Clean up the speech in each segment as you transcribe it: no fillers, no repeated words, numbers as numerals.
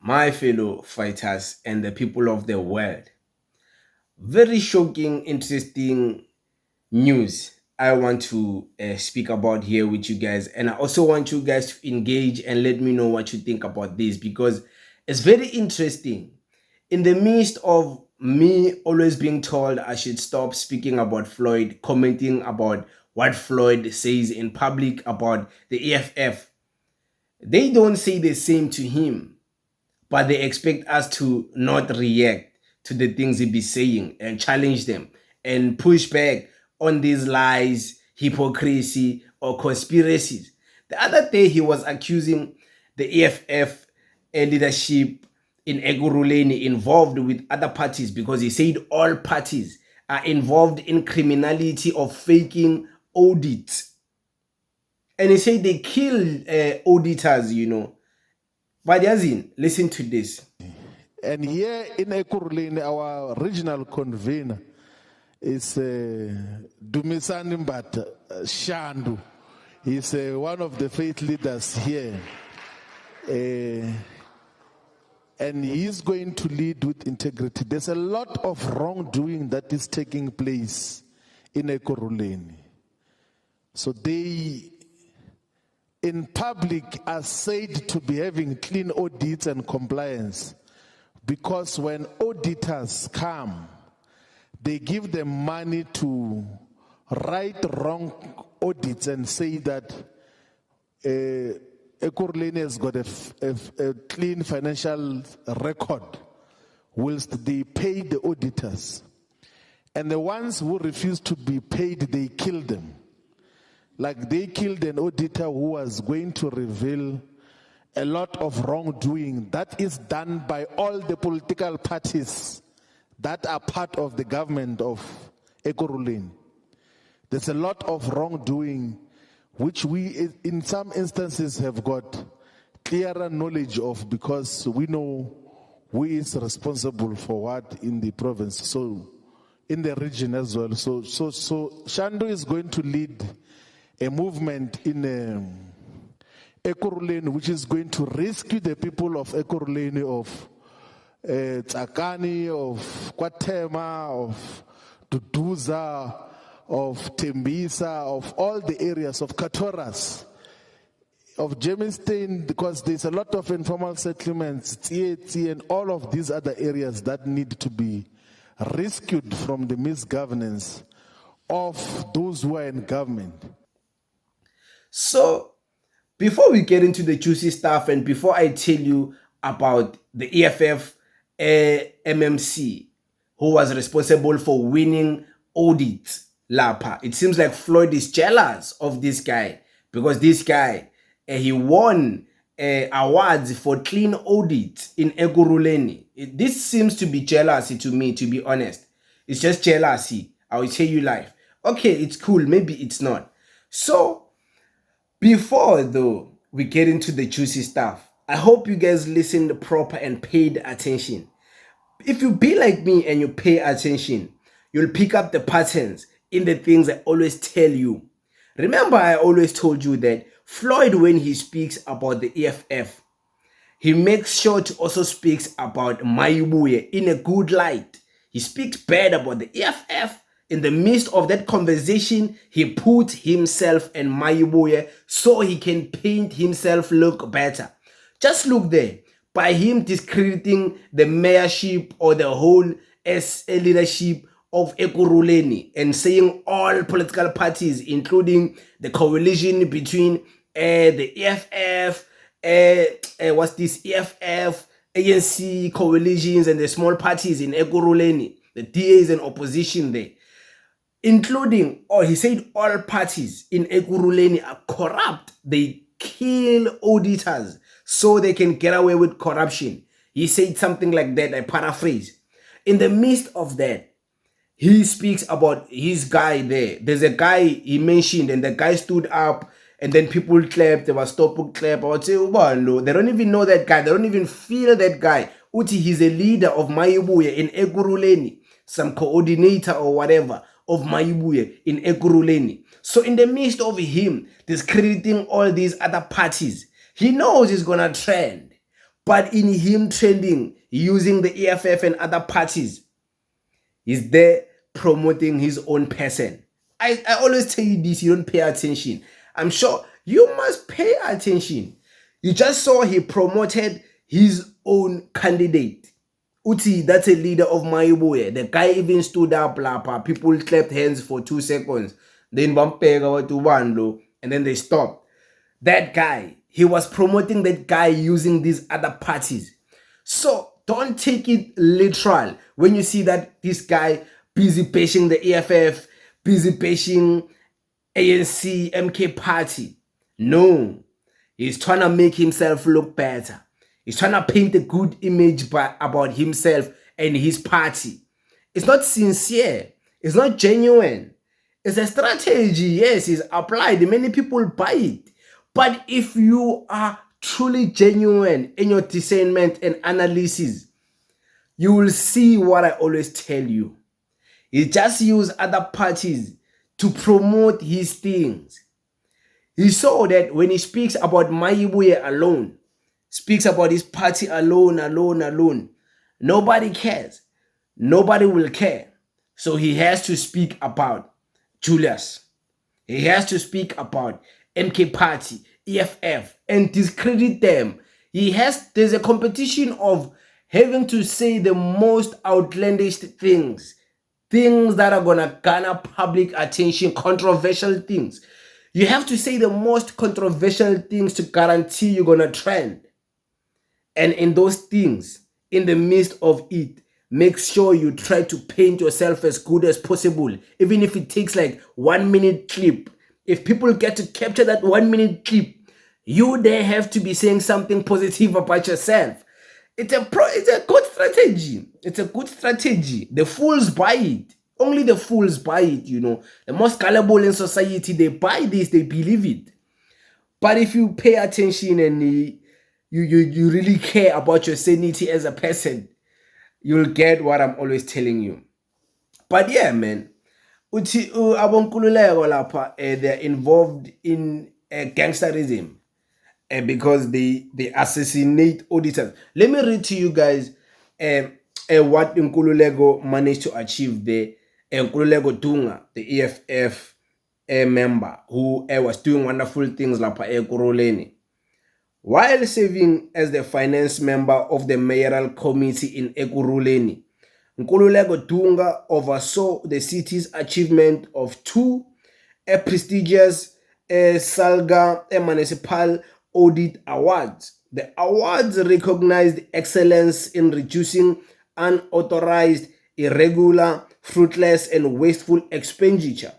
my fellow fighters and the people of the world. Very shocking, interesting news I want to speak about here with you guys. And I also want you guys to engage and let me know what you think about this because it's very interesting. In the midst of me always being told I should stop speaking about Floyd, commenting about what Floyd says in public about the EFF, they don't say the same to him, but they expect us to not react to the things he be saying and challenge them and push back on these lies, hypocrisy, or conspiracies. The other day, he was accusing the EFF leadership in Eguruleni involved with other parties because he said all parties are involved in criminality of faking audits. And he said they kill auditors, But Yazin, listen to this. And here in Ekuruleni, our regional convener is Dumisani Mbata Shandu. He's one of the faith leaders here. And he's going to lead with integrity. There's a lot of wrongdoing that is taking place in Ekuruleni. So they, in public, are said to be having clean audits and compliance because when auditors come, they give them money to right wrong audits and say that Ekuruleni has got a clean financial record whilst they pay the auditors. And the ones who refuse to be paid, they kill them. Like they killed an auditor who was going to reveal a lot of wrongdoing that is done by all the political parties that are part of the government of Ekuruleni. There's a lot of wrongdoing which we, in some instances, have got clearer knowledge of because we know who is responsible for what in the province, so in the region as well. So Shandu is going to lead a movement in Ekuruleni, which is going to rescue the people of Ekuruleni, of Tsakani, of Kwatema, of Duduza, of Tembisa, of all the areas of Katoras, of Jemistein, because there's a lot of informal settlements, Tsietsi, and all of these other areas that need to be rescued from the misgovernance of those who are in government. So, before we get into the juicy stuff and before I tell you about the EFF MMC, who was responsible for winning audit Lapa, it seems like Floyd is jealous of this guy because this guy, he won awards for clean audit in Ekuruleni. This seems to be jealousy to me, to be honest. It's just jealousy. I will tell you live. Okay, it's cool. Maybe it's not. So, before though we get into the juicy stuff, I hope you guys listened proper and paid attention. If you be like me and you pay attention, you'll pick up the patterns in the things I always tell you. Remember, I always told you that Floyd, when he speaks about the EFF, he makes sure to also speak about Mayubuye in a good light. He speaks bad about the EFF. In the midst of that conversation, he put himself and Mayubuye so he can paint himself look better. Just look there. By him discrediting the mayorship or the whole SA leadership of Ekuruleni and saying all political parties, including the coalition between the EFF, what's this, EFF, ANC coalitions and the small parties in Ekuruleni, the DAs and opposition there, including, he said all parties in Ekuruleni are corrupt. They kill auditors so they can get away with corruption. He said something like that, I paraphrase. In the midst of that, he speaks about his guy there. There's a guy he mentioned and the guy stood up and then people clapped. They were stop clap. I would say, oh, no, they don't even know that guy. They don't even feel that guy. Uti, he's a leader of Mayubuye in Ekuruleni, some coordinator or whatever of Mayubuye in Ekuruleni. So in the midst of him discrediting all these other parties, he knows he's going to trend. But in him trending, using the EFF and other parties, he's there promoting his own person. I always tell you this, you don't pay attention. I'm sure you must pay attention. You just saw he promoted his own candidate. Uti, that's a leader of Maibuye. The guy even stood up, lapa. People clapped hands for 2 seconds. Then Bampega to one, and then they stopped. That guy, he was promoting that guy using these other parties. So don't take it literal when you see that this guy busy bashing the EFF, busy bashing ANC, MK party. No, he's trying to make himself look better. He's trying to paint a good image about himself and his party. It's not sincere. It's not genuine. It's a strategy. Yes, it's applied. Many people buy it. But if you are truly genuine in your discernment and analysis, you will see what I always tell you. He just used other parties to promote his things. He saw that when he speaks about Maibuye alone, speaks about his party alone, nobody cares. Nobody will care. So he has to speak about Julius. He has to speak about MK Party, EFF, and discredit them. There's a competition of having to say the most outlandish things that are gonna garner public attention, controversial things. You have to say the most controversial things to guarantee you're gonna trend. And in those things, in the midst of it, make sure you try to paint yourself as good as possible, even if it takes like 1 minute clip. If people get to capture that 1 minute clip, you there have to be saying something positive about yourself. It's a good strategy. It's a good strategy. The fools buy it. Only the fools buy it, you know. The most gullible in society, they buy this, they believe it. But if you pay attention and you really care about your sanity as a person, you'll get what I'm always telling you. But yeah, man, they're involved in gangsterism because they assassinate auditors. Let me read to you guys what Nkululeko managed to achieve there. Nkululeko Dunga, the EFF member who was doing wonderful things like Ekuruleni. While serving as the finance member of the mayoral committee in Ekuruleni, Nkululeko Dunga oversaw the city's achievement of 2 prestigious Salga Municipal Audit Awards. The awards recognized excellence in reducing unauthorized, irregular, fruitless, and wasteful expenditure,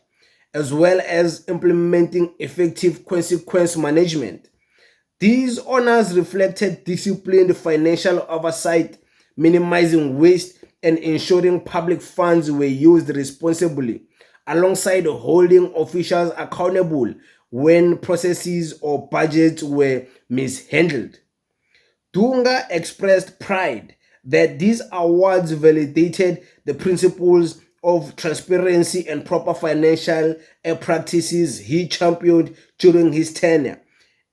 as well as implementing effective consequence management. These honors reflected disciplined financial oversight, minimizing waste, and ensuring public funds were used responsibly, alongside holding officials accountable when processes or budgets were mishandled. Dunga expressed pride that these awards validated the principles of transparency and proper financial practices he championed during his tenure.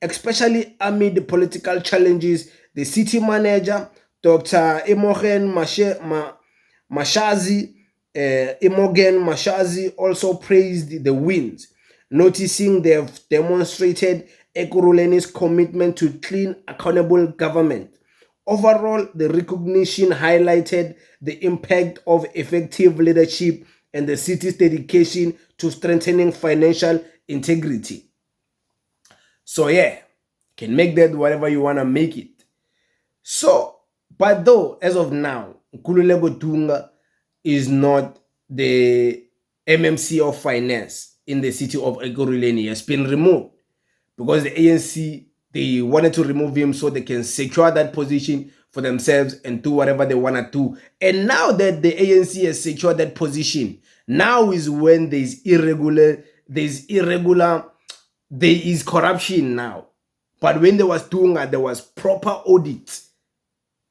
Especially amid the political challenges, the city manager, Dr. Imogen Mashazi, also praised the wins, noticing they have demonstrated Ekuruleni's commitment to clean, accountable government. Overall, the recognition highlighted the impact of effective leadership and the city's dedication to strengthening financial integrity. So yeah, can make that whatever you want to make it. So, but though, as of now, Nkululeko Dunga is not the MMC of finance in the city of Ekurhuleni. He has been removed because the ANC, they wanted to remove him so they can secure that position for themselves and do whatever they want to do. And now that the ANC has secured that position, now is when there is corruption now. But when there was Dunga, there was proper audit.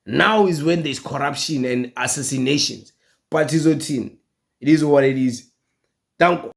Now is when there's corruption and assassinations. But it is what it is. Thank you.